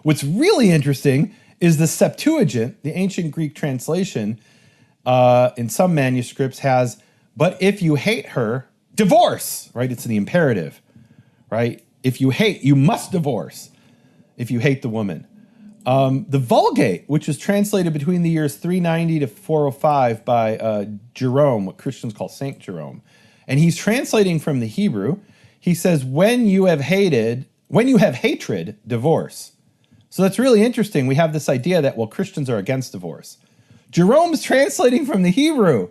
What's really interesting is the Septuagint, the ancient Greek translation, in some manuscripts has, but if you hate her, divorce, right? It's in the imperative, right? If you hate, you must divorce if you hate the woman. The Vulgate, which was translated between the years 390 to 405 by Jerome, what Christians call Saint Jerome, and he's translating from the Hebrew. He says, when you have hatred, divorce. So that's really interesting. We have this idea that, well, Christians are against divorce. Jerome's translating from the Hebrew,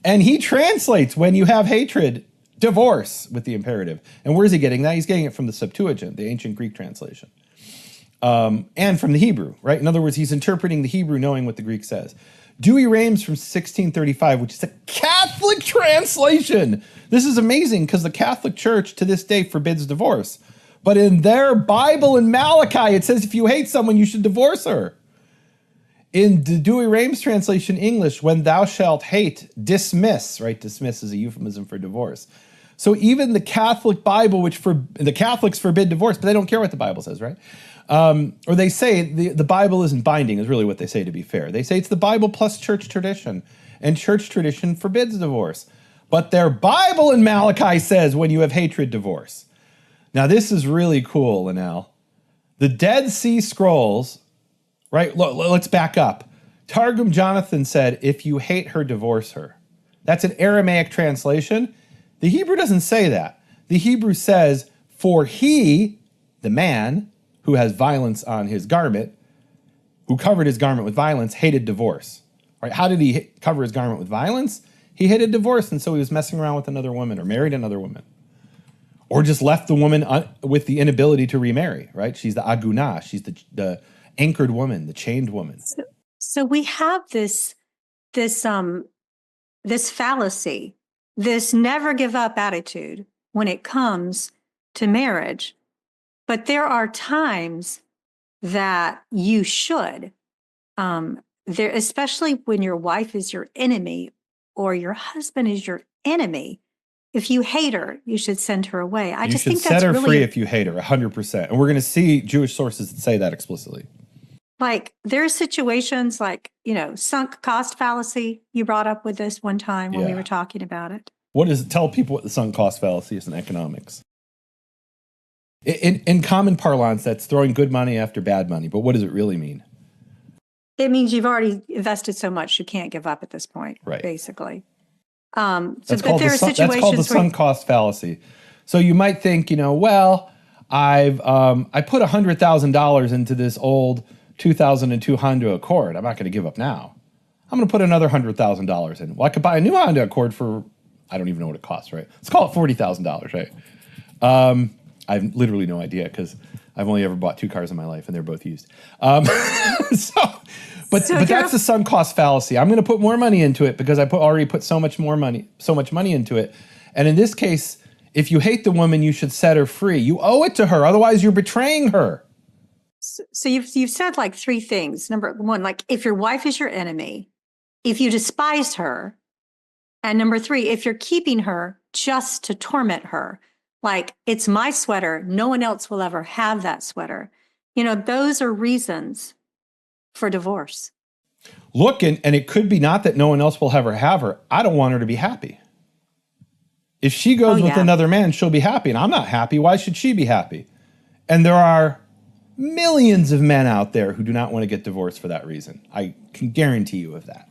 and he translates when you have hatred, divorce with the imperative. And where's he getting that? He's getting it from the Septuagint, the ancient Greek translation. And from the Hebrew, right? In other words, he's interpreting the Hebrew knowing what the Greek says. Douay-Rheims from 1635, which is a Catholic translation. This is amazing because the Catholic Church to this day forbids divorce. But in their Bible in Malachi, it says if you hate someone, you should divorce her. In the Douay-Rheims translation English, when thou shalt hate, dismiss, right? Dismiss is a euphemism for divorce. So even the Catholic Bible, the Catholics forbid divorce, but they don't care what the Bible says, right? Or they say the Bible isn't binding, is really what they say, to be fair. They say it's the Bible plus church tradition, and church tradition forbids divorce. But their Bible in Malachi says when you have hatred, divorce. Now this is really cool, Linnell. The Dead Sea Scrolls, right? Let's back up. Targum Jonathan said, if you hate her, divorce her. That's an Aramaic translation. The Hebrew doesn't say that. The Hebrew says, for he, the man, who has violence on his garment, who covered his garment with violence, hated divorce. Right? How did he cover his garment with violence? He hated divorce, and so he was messing around with another woman or married another woman. Or just left the woman with the inability to remarry, right? She's the agunah. She's the anchored woman, the chained woman. So we have this fallacy, this never give up attitude when it comes to marriage. But there are times that you should, especially when your wife is your enemy or your husband is your enemy. If you hate her, you should send her away. I just think that's set her really free if you hate her, 100%. And we're going to see Jewish sources that say that explicitly. Like there are situations like, sunk cost fallacy. You brought up with this one time when we were talking about it. What is it? Tell people what the sunk cost fallacy is in economics. In common parlance, that's throwing good money after bad money. But what does it really mean? It means you've already invested so much you can't give up at this point, right? Basically. That's called the sunk cost fallacy. So you might think, well, I put $100,000 into this old 2002 Honda Accord. I'm not going to give up now. I'm going to put another $100,000 in. Well, I could buy a new Honda Accord for, I don't even know what it costs, right? Let's call it $40,000, right? I have literally no idea because I've only ever bought 2 cars in my life and they're both used. But that's the sunk cost fallacy. I'm going to put more money into it because I already put so much money into it. And in this case, if you hate the woman, you should set her free. You owe it to her. Otherwise, you're betraying her. So you've said like 3 things. Number 1, like if your wife is your enemy, if you despise her, and number 3, if you're keeping her just to torment her. Like, it's my sweater. No one else will ever have that sweater. Those are reasons for divorce. Look, and it could be not that no one else will ever have her. I don't want her to be happy. If she goes with another man, she'll be happy. And I'm not happy. Why should she be happy? And there are millions of men out there who do not want to get divorced for that reason. I can guarantee you of that.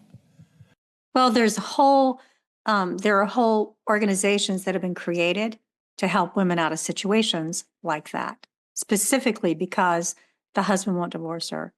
Well, there are whole organizations that have been created to help women out of situations like that, specifically because the husband won't divorce her.